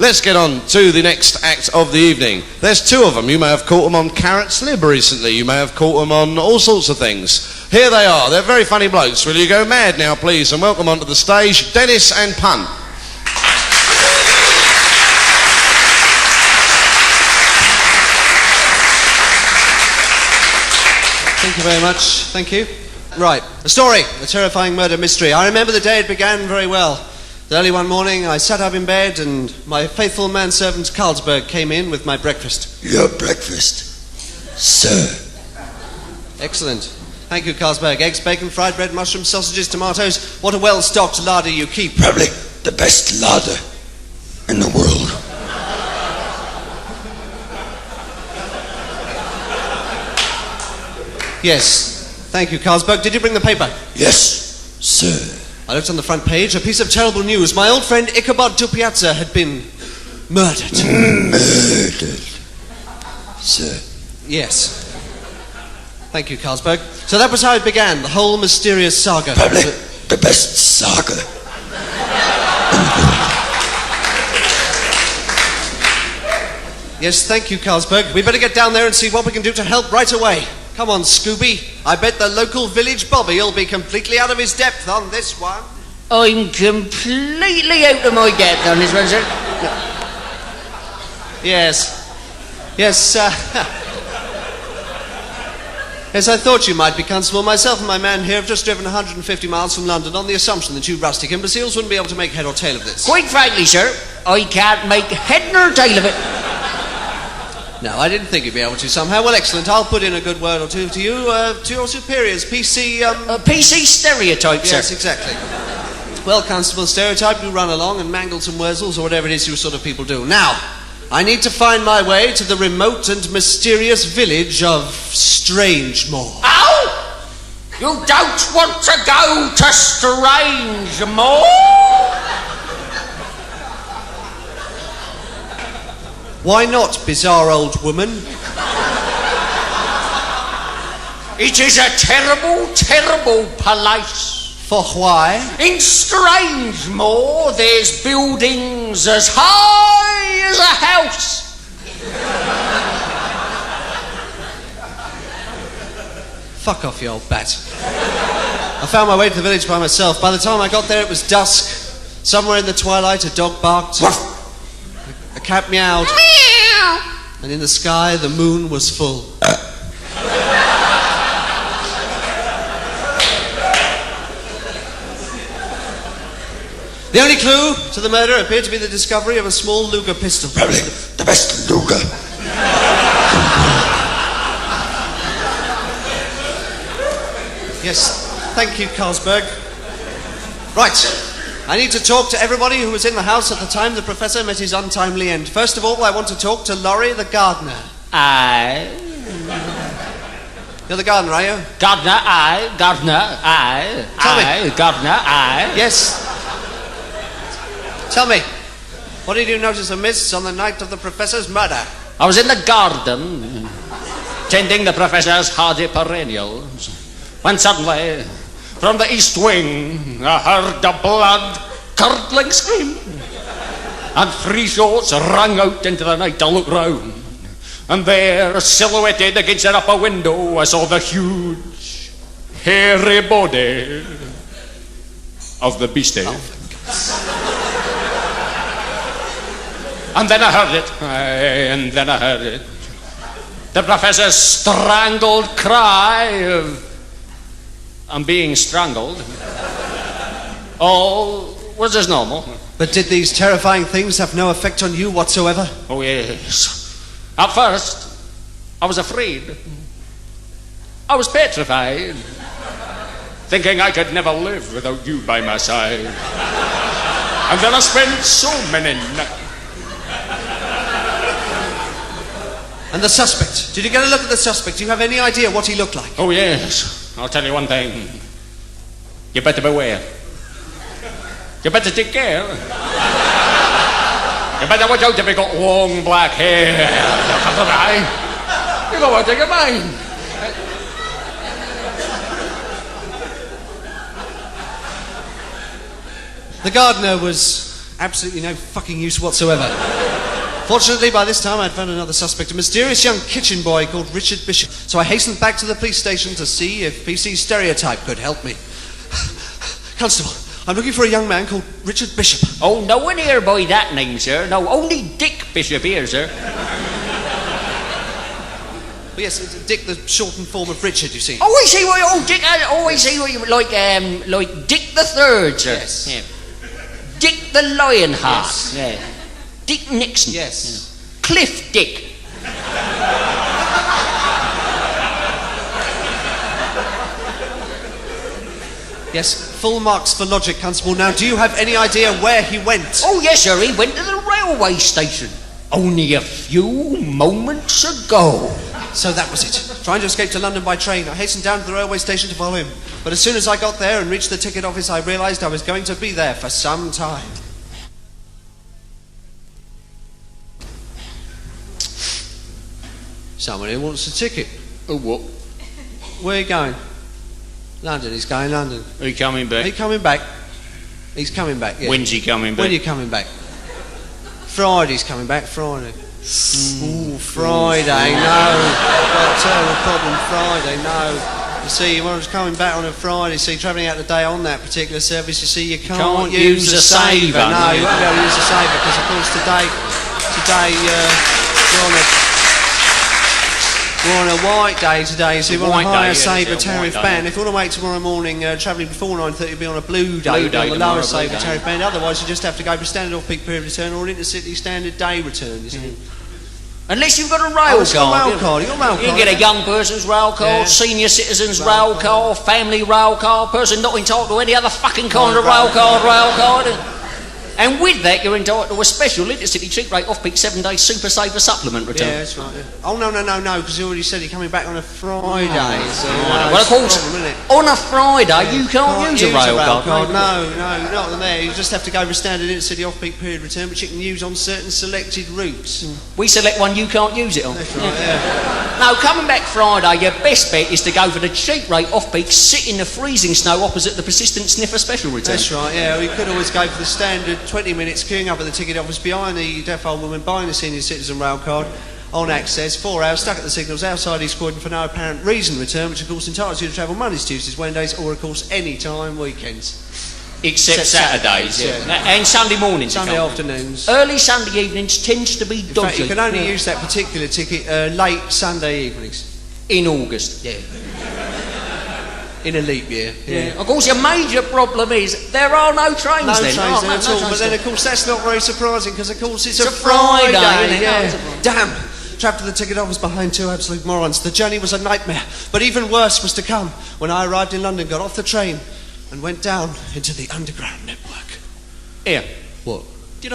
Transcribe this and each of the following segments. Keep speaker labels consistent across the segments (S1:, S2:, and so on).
S1: let's get on to the next act of the evening. There's two of them. You may have caught them on Carrot Slib recently. You may have caught them on all sorts of things. Here they are. They're very funny blokes. Will you go mad now, please, and welcome onto the stage, Dennis and Punt.
S2: Thank you very much. Thank you. Right. A story. A terrifying murder mystery. I remember the day it began very well. Early one morning, I sat up in bed and my faithful manservant Carlsberg came in with my breakfast.
S3: Your breakfast, sir.
S2: Excellent. Thank you, Carlsberg. Eggs, bacon, fried bread, mushrooms, sausages, tomatoes. What a well-stocked larder you keep.
S3: Probably the best larder in the world.
S2: Yes. Thank you, Carlsberg. Did you bring the paper?
S3: Yes, sir.
S2: I looked on the front page. A piece of terrible news. My old friend Ichabod du Piazza had been murdered.
S3: Murdered, sir.
S2: Yes. Thank you, Carlsberg. So that was how it began, the whole mysterious saga.
S3: Probably the best saga.
S2: Yes, thank you, Carlsberg. We better get down there and see what we can do to help right away. Come on, Scooby. I bet the local village Bobby will be completely out of his depth on this one.
S4: I'm completely out of my depth on this one, sir.
S2: Yes. Yes, Yes, I thought you might be, Constable. Myself and my man here have just driven 150 miles from London on the assumption that you rustic imbeciles wouldn't be able to make head or tail of this.
S4: Quite frankly, sir, I can't make head nor tail of it.
S2: No, I didn't think you'd be able to somehow. Well, excellent. I'll put in a good word or two to you, to your superiors. PC,
S4: PC stereotype, sir.
S2: Yes, exactly. Well, Constable, stereotype, you run along and mangle some wurzels or whatever it is you sort of people do. Now, I need to find my way to the remote and mysterious village of Strangemore.
S4: Oh! You don't want to go to Strangemore?
S2: Why not, bizarre old woman?
S4: It is a terrible, terrible place.
S2: For why?
S4: In Strangemore, there's buildings as high as a house.
S2: Fuck off, you old bat. I found my way to the village by myself. By the time I got there, it was dusk. Somewhere in the twilight, a dog barked. A cat meowed.
S4: Meow.
S2: And in the sky, the moon was full. The only clue to the murder appeared to be the discovery of a small Luger pistol.
S3: Probably the best Luger.
S2: Yes, thank you, Carlsberg. Right. I need to talk to everybody who was in the house at the time the Professor met his untimely end. First of all, I want to talk to Laurie the gardener.
S4: Aye.
S2: You're the gardener, are you?
S4: Gardener, aye. Gardener, aye.
S2: Tell me.
S4: Aye. Gardener, aye.
S2: Yes. Tell me, what did you notice amiss on the night of the Professor's murder?
S4: I was in the garden, tending the Professor's hardy perennials, when suddenly, from the east wing, I heard a blood-curdling scream. And three thoughts rang out into the night. I looked round, and there, silhouetted against an upper window, I saw the huge, hairy body of the beastie. And then I heard it, and then I heard it. The Professor's strangled cry of I'm being strangled. All was as normal.
S2: But did these terrifying things have no effect on you whatsoever?
S4: Oh, yes. At first, I was afraid. I was petrified, thinking I could never live without you by my side. And then I spent so many nights.
S2: And the suspect? Did you get a look at the suspect? Do you have any idea what he looked like?
S4: Oh, yes. I'll tell you one thing. You better beware. You better take care. You better watch out if you got long black hair. You got one thing in mind.
S2: The gardener was absolutely no fucking use whatsoever. Fortunately, by this time, I'd found another suspect, a mysterious young kitchen boy called Richard Bishop. So I hastened back to the police station to see if PC's stereotype could help me. Constable, I'm looking for a young man called Richard Bishop.
S4: Oh, no one here by that name, sir. No, only Dick Bishop here, sir.
S2: Well, yes, it's Dick, the shortened form of Richard, you see.
S4: Oh, I see what... Oh, Dick... Oh, I see what you... Like Dick the Third, sir.
S2: Yes.
S4: Yeah. Dick the Lionheart.
S2: Yes.
S4: Yeah. Dick Nixon.
S2: Yes.
S4: Yeah. Cliff Dick.
S2: Yes, full marks for logic, Constable. Now, do you have any idea where he went?
S4: Oh, yes, sir. He went to the railway station. Only a few moments ago.
S2: So that was it. Trying to escape to London by train, I hastened down to the railway station to follow him. But as soon as I got there and reached the ticket office, I realised I was going to be there for some time. Someone here wants a ticket.
S4: Oh, what?
S2: Where are you going? London. He's going London.
S4: Are you coming back?
S2: Are you coming back? He's coming back, yeah.
S4: When's he coming back?
S2: When are you coming back? Friday's coming back, Friday. Ooh, Friday, no. I've got a terrible problem, Friday, no. You see, when I was coming back on a Friday, see, travelling out the day on that particular service, you see, you can't use a saver. No, you won't be able to use a saver, because of course today, we're on a white day today, so you want a higher saver tariff ban. If you want to wait tomorrow morning, travelling before 9:30, you'll be on a blue day on the lower saver tariff ban. Otherwise, you just have to go for standard off-peak period return or an intercity standard day return, you see.
S4: Unless you've got a rail card. You can get a young person's rail card, senior citizen's rail card, family rail card, person not entitled to any other fucking kind of rail card. And with that, you're entitled to a special intercity cheap rate off-peak 7-day super saver supplement return.
S2: Yeah, that's right. Yeah. Oh, no, because he already said he's coming back on a Friday. So,
S4: well, of course, on a Friday, you can't use a rail card.
S2: No, not on there. You just have to go for standard intercity off-peak period return, which you can use on certain selected routes.
S4: We select one you can't use it on.
S2: That's right, yeah.
S4: No, coming back Friday, your best bet is to go for the cheap rate off-peak, sit in the freezing snow opposite the persistent sniffer special return.
S2: That's right, yeah. We could always go for the standard 20 minutes queuing up at the ticket office behind the deaf old woman buying the senior citizen rail card on access, 4 hours stuck at the signals outside East Croydon for no apparent reason return, which of course entitles you to travel Mondays, Tuesdays, Wednesdays, or of course any time weekends.
S4: Except Saturdays, yeah. And Sunday mornings.
S2: Sunday afternoons.
S4: Early Sunday evenings tends to be dodgy.
S2: In fact, you can only use that particular ticket late Sunday evenings.
S4: In August.
S2: Yeah. In a leap year.
S4: Yeah. Of course, your major problem is there are no trains
S2: no
S4: then.
S2: Trains then at all. But then, of course, that's not very surprising because, of course, it's a Friday. Yeah. Damn. Trapped at the ticket office behind two absolute morons. The journey was a nightmare. But even worse was to come when I arrived in London, got off the train, and went down into the underground network.
S4: Here.
S2: What?
S4: Did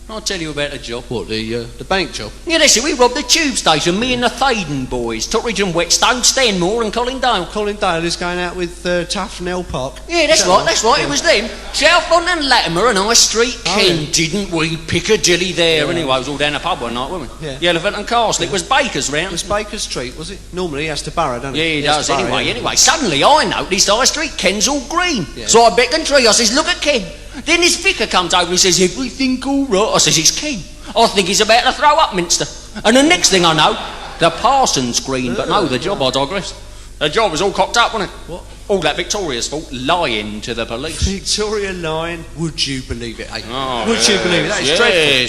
S4: I'll tell you about a job.
S2: What, the bank job?
S4: Yeah, that's it. We robbed the tube station, me and the Thaden boys. Totteridge and Whetstone, Stanmore and Colin Dale. Colin
S2: Dale is going out with Tuff and L Park.
S4: Yeah, that's right. It was them. Chalfont and Latimer and High Street Ken, didn't we? Piccadilly there. Anyway, it was all down the pub one night, wasn't we?
S2: Yeah.
S4: The Elephant and Castle. It was Baker's round.
S2: It was Baker Street, was it? Normally he has to burrow, doesn't he?
S4: Yeah, he does. Anyway, suddenly I noticed High Street Ken's all green. Yeah. So I beckoned Tree. I says, look at Ken. Then this vicar comes over and he says, everything all right? I says, it's Ken. I think he's about to throw up, Minster. And the next thing I know, the parson's green. But no, the job, I digress. The job was all cocked up, wasn't it?
S2: What?
S4: All that Victoria's fault, lying to the police.
S2: Victoria lying? Would you believe it, eh?
S4: Oh,
S2: Would you believe it? That is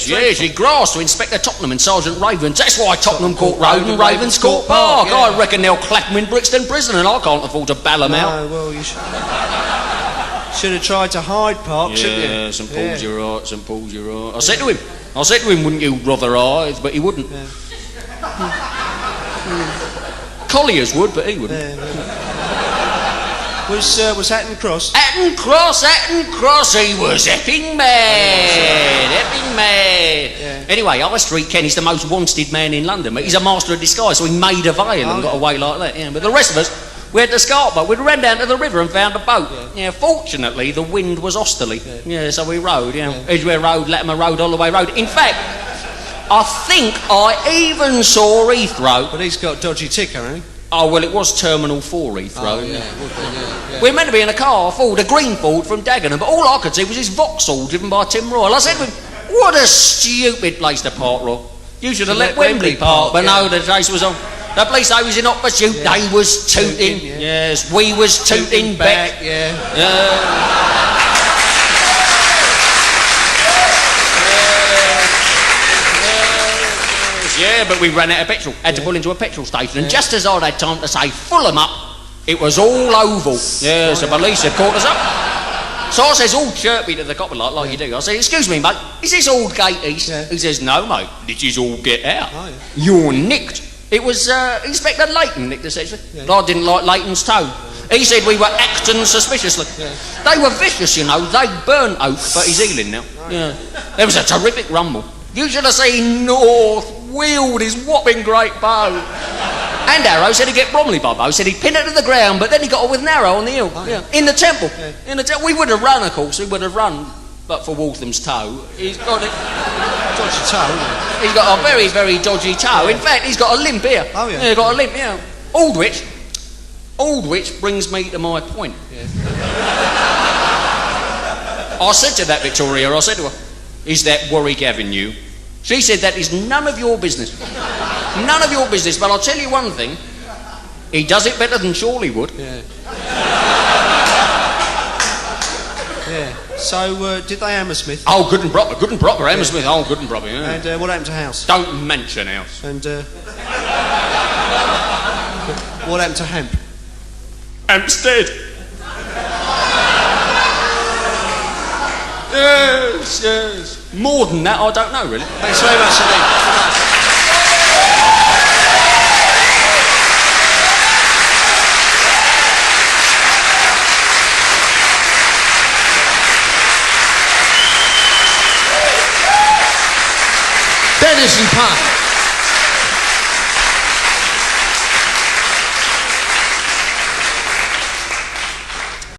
S2: dreadful.
S4: Yes, he grasped to Inspector Tottenham and Sergeant Ravens. That's why Tottenham Court Road and Ravens Court Park. I reckon they'll clap him in Brixton Prison and I can't afford to bail him out.
S2: No, well, you should have tried to Hyde Park, shouldn't you?
S4: Yeah, St Paul's, you're right, St Paul's, you're right. I said to him, wouldn't you, brother eyes? But he wouldn't.
S2: Yeah.
S4: Colliers would, but he wouldn't.
S2: Was Hatton Cross?
S4: Hatton Cross, he was epping mad. Yeah. Anyway, High Street Ken is the most wanted man in London, but he's a master of disguise, so he made a veil and got away like that. Yeah. But the rest of us, we had the scarp boat. We ran down to the river and found a boat. Yeah. Fortunately, the wind was osterly. Yeah, so we rowed. Edgware Road, Latimer Road, Holloway Road. In fact, I think I even saw Heathrow.
S2: But he's got dodgy ticker, hasn't he?
S4: Oh, well, it was Terminal 4 Heathrow.
S2: Oh, yeah, it would be, yeah.
S4: We were meant to be in a car, a Ford, a green Ford from Dagenham, but all I could see was this Vauxhall driven by Tim Royal. I said to him, what a stupid place to park, Rob. You should have let Wembley park, but no, the place was on. The police, they was in hot pursuit, they was tooting. Yes, we was tooting back.
S2: Yeah.
S4: Yeah, but we ran out of petrol. Had to pull into a petrol station, and just as I'd had time to say, full 'em up, it was all oval. Yes, the police had caught us up. So I says, all chirpy to the copper like you do. I say, excuse me, mate, is this all gate east?
S2: Yeah.
S4: He says, no, mate, this is all get out.
S2: Oh, yeah.
S4: You're nicked. It was Inspector Leighton nicked us, actually.
S2: Yeah.
S4: I didn't like Leighton's tone. He said we were acting suspiciously.
S2: Yeah.
S4: They were vicious, you know. They burnt Oak, but he's healing now.
S2: Right.
S4: Yeah. There was a terrific rumble. You should have seen North wield his whopping great bow. And Arrow said he'd get Bromley by bow. Said he'd pin it to the ground, but then he got on with an arrow on the hill.
S2: Oh,
S4: yeah. In the temple.
S2: Yeah.
S4: In the we would have run, of course. We would have run, but for Waltham's toe. He's got it.
S2: Dodgy toe, isn't it?
S4: He's got a very, very dodgy toe. In fact, he's got a limp here.
S2: Oh, yeah.
S4: He's got a limp, yeah. Aldwych brings me to my point.
S2: Yeah.
S4: I said to that Victoria, I said to her, is that Warwick Avenue? She said, that is none of your business. None of your business, but I'll tell you one thing. He does it better than Chorley would.
S2: Yeah. Yeah. So, did they Hammersmith?
S4: Oh, good and proper, Hammersmith. Oh, good and proper, yeah.
S2: And what happened to House?
S4: Don't mention House.
S2: And what happened to Hemp?
S4: Hampstead. Yes. More than that, I don't know, really.
S2: Thanks very much indeed.
S1: Dennis and Punt.